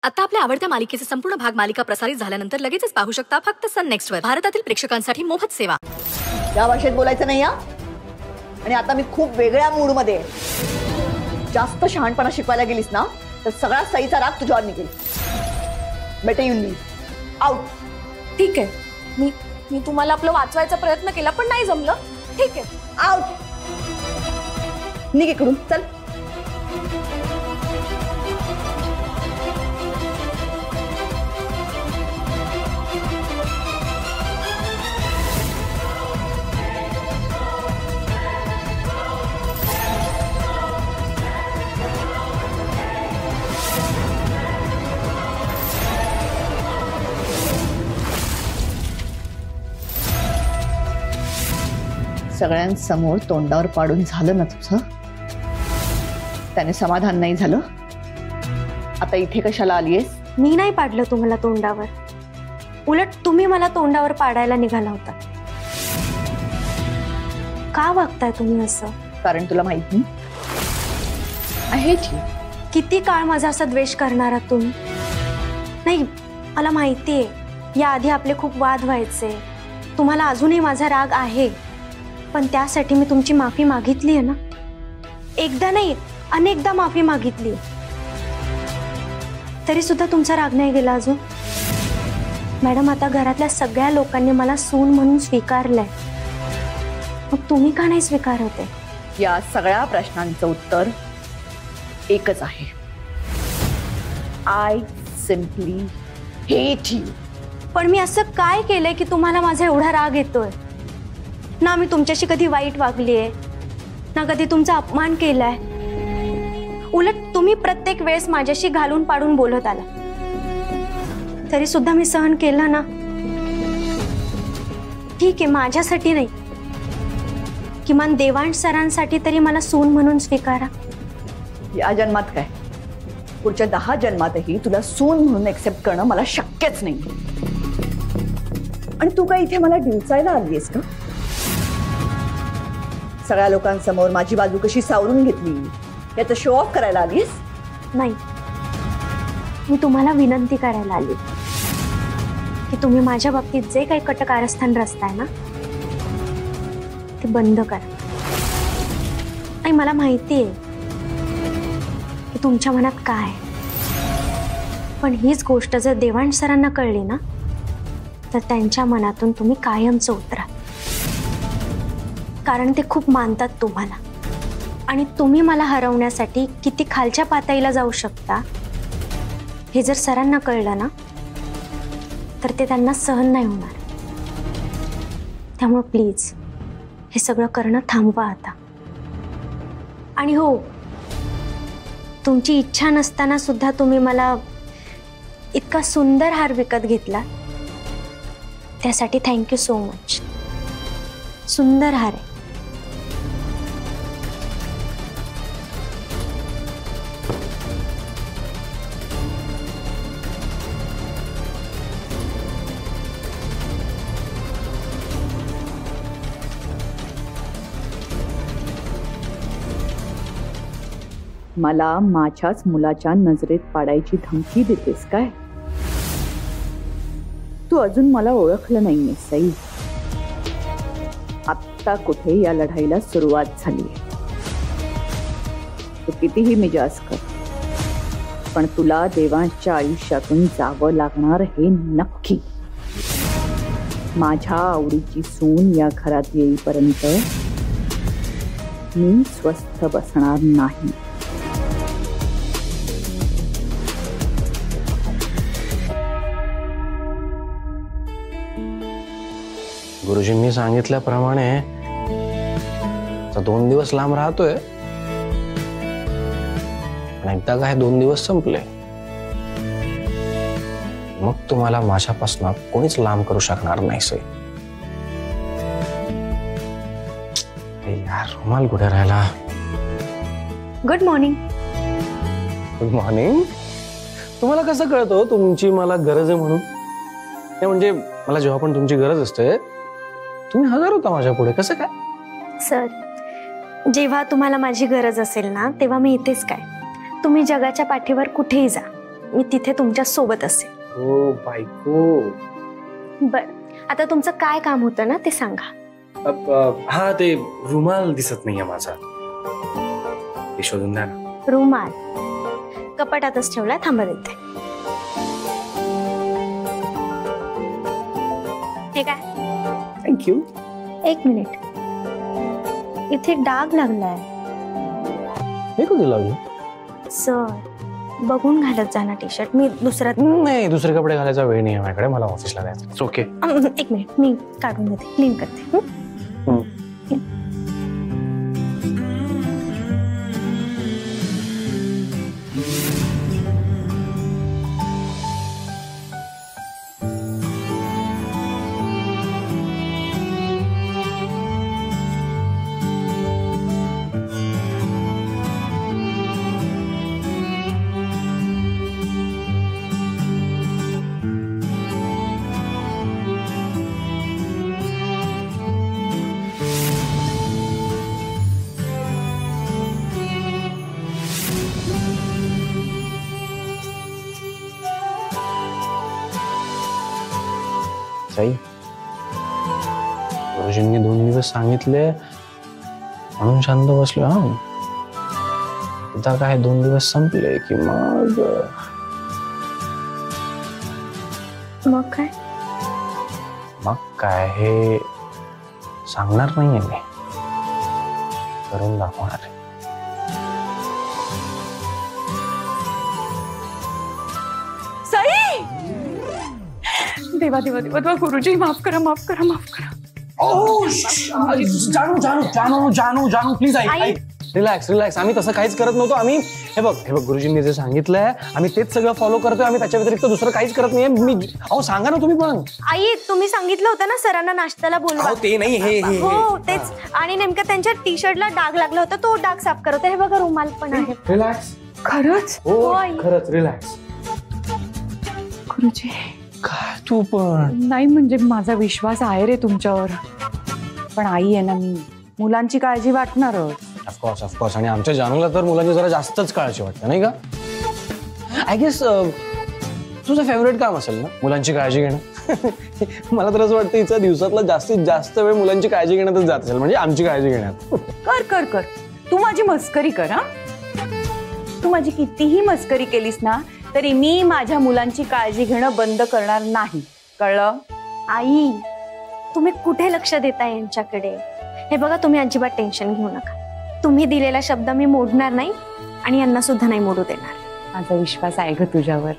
आता आपल्या आवडत्या मालिकेचे संपूर्ण भाग मालिका प्रसारित झाल्यानंतर लगेचच पाहू शकता फक्त सन नेक्स्ट वर. भारतातील प्रेक्षकांसाठी मोफत सेवा. या भाषेत बोलायचं नाही या. आणि आता मी खूप वेगळ्या मूड मध्ये आहे. जास्त शहाणपणा शिकवायला गेलीस ना तर सगळा सईचा राग तुझ्यावर निघेल. बेटे यू लीव आउट. ठीक आहे, मी तुम्हाला आपलं वाचवायचा प्रयत्न केला पण नाही जमलं. ठीक आहे, आउट. निघ इकडून चल. सगळ्यांसमोर तोंडावर पाडून झालं ना तुझं. त्याने समाधान नाही झालं. आता इथे कशाला आलीयस? मी नाही पाडलं तुम्हाला तोंडावर, उलट तुम्ही मला तोंडावर पाडायला निघाला होता. का वागताय तुम्ही असं? कारण तुला माहित नाही आहे किती काळ माझा असा द्वेष करणार आहात तुम्ही. नाही, मला माहितीये याआधी आपले खूप वाद व्हायचे. तुम्हाला अजूनही माझा राग आहे, पण त्यासाठी मी तुमची माफी मागितली आहे ना. एकदा नाही अनेकदा माफी मागितली, तरी सुद्धा तुमचा राग नाही गेला अजून. मॅडम, आता घरातल्या सगळ्या लोकांनी मला सून म्हणून स्वीकारलंय, मग तुम्ही का नाही स्वीकारते? या सगळ्या प्रश्नांचं उत्तर एकच आहे. I simply hate you. पण मी असं काय केलंय की तुम्हाला माझा एवढा राग येतोय? ना मी तुमच्याशी कधी वाईट वागलीये, ना कधी तुमचा अपमान केलाय. उलट तुम्ही प्रत्येक वेळेस माझ्याशी घालून पाडून बोलत आला, तरी सुद्धा मी सहन केलं ना. ठीक आहे, माझ्यासाठी नाही, किमान देवांश सरांसाठी तरी मला सून म्हणून स्वीकारा. या जन्मात काय, पुढच्या 10 जन्मातही तुला सून म्हणून एक्सेप्ट करणं मला शक्यच नाही. आणि तू काय इथे मला डिवचायला आलीयस का? सगळ्या लोकांसमोर माझी बाजू कशी सावरून घेतली याचं शो ऑफ करायला आलीस? नाही, मी तुम्हाला विनंती करायला आली की तुम्ही माझ्या बाबतीत जे काही कटकारस्थान रचताय ना ते बंद करा. आणि मला माहिती आहे की तुमच्या मनात काय आहे, पण हीच गोष्ट जर देवांश सरांना कळली ना तर त्यांच्या मनातून तुम्ही कायमचं उतरा. कारण ते खूप मानतात तुम्हाला, आणि तुम्ही मला हरवण्यासाठी किती खालच्या पातळीला जाऊ शकता हे जर सरांना कळलं ना तर ते त्यांना सहन नाही होणार. त्यामुळे प्लीज हे सगळं करणं थांबवा आता. आणि हो, तुमची इच्छा नसताना सुद्धा तुम्ही मला इतका सुंदर हार विकत घेतला, त्यासाठी थँक्यू सो मच. सुंदर हार आहे. मला माझ्याच मुलाच्या नजरेत पाडायची धमकी देतेस काय? तू अजून मला ओळखलं नाहीये सई. आत्ता कुठे या लढाईला सुरुवात झालीये. तू कितीही मिजाज कर, पण तुला देवांच्या आयुष्यातून जावं लागणार हे नक्की. माझ्या आवडीची सून या घरात येईपर्यंत मी स्वस्थ बसणार नाही. गुरुजींनी सांगितल्याप्रमाणे 2 दिवस लांब राहतोय, पण एकदा काय 2 दिवस संपले मग तुम्हाला माझ्यापासून कोणीच लांब करू शकणार नाही. सई यार, रुमाल कुठे राहिला? Good morning. Good morning. तुम्हाला कसं कळतं तुमची मला गरज आहे म्हणून? म्हणजे मला जेव्हा पण तुमची गरज असते तुम्ही हजर होता माझ्या पुढे. कसं काय? सर, जेव्हा तुम्हाला माझी गरज असेल ना तेव्हा मी इथेच काय, तुम्ही जगाच्या पाठीवर कुठेही जा, मी तिथे तुमच्या सोबत असेल. हो बायको. बर, आता तुमचं काय काम होतं ना ते सांगा. हा, ते रुमाल दिसत नाहीये माझा, ते शोधून द्या ना. रुमाल कपाटातच ठेवलाय, थांबा देते. हे काय? थँक्यू. एक मिनिट, इथे डाग लागलाय. हे कधी लागलं? सर, बघून घालत जा ना टी शर्ट. मी दुसरा नाही, दुसरे कपडे घालायचा वेळ नाही आहे माझ्याकडे, मला ऑफिसला जायचं. ओके. एक मिनिट, मी काढून देते, क्लीन करते. साई, गुरुजींनी 2 दिवस सांगितले म्हणून शांत बसलो. हा, आता काय 2 दिवस संपले की मग काय? मग काय हे सांगणार नाहीये मी, करून दाखवणार आहे. देवा देवा देवा देवा, गुरुजी माफ करा, माफ करा, माफ करा. जानू प्लीज ऐक. रिलॅक्स रिलॅक्स, आम्ही तसं काहीच करत नव्हतो. आम्ही हे बघ गुरुजींनी जे सांगितलंय आम्ही तेच सगळं फॉलो करतोय. आम्ही त्याच्या व्यतिरिक्त दुसरं काहीच करत नाहीये. मी अहो सांगा ना तुम्ही पण. आई, तुम्ही सांगितलं होतं ना सरांना नाश्त्याला बोलवा. ते नाही, हे हो तेच. आणि नेमकं त्यांच्या टी शर्टला डाग लागला होता, तो डाग साफ करत. हे बघा, रुमाल पण आहे. रिलॅक्स. खरंच हो आई. खरंच रिलॅक्स. गुरुजी, काय तू पण. नाही म्हणजे माझा विश्वास आहे रे तुमच्यावर, पण आई आहे ना, मी मुलांची काळजी वाटणारच. Of course of course. आणि आमच्या जानूला तर मुलांची जरा जास्तच काळजी वाटते नाही का. आय गेस तुझं फेवरेट काम असेल ना मुलांची काळजी घेणं. मला तर असं वाटतं हिचा दिवसातला जास्तीत जास्त वेळ मुलांची काळजी घेण्यातच जात असेल, म्हणजे आमची काळजी घेण्यात. कर कर कर, तू माझी मस्करी कर. हा, तू माझी कितीही मस्करी केलीस ना तरी मी माझ्या मुलांची काळजी घेणं बंद करणार नाही, कळलं? आई, तुम्ही कुठे लक्ष देताय यांच्याकडे? हे बघा, तुम्ही अजिबात टेन्शन घेऊ नका. तुम्ही दिलेला शब्द मी मोडणार नाही आणि यांना सुद्धा नाही मोडू देणार. माझा विश्वास आहे ग तुझ्यावर.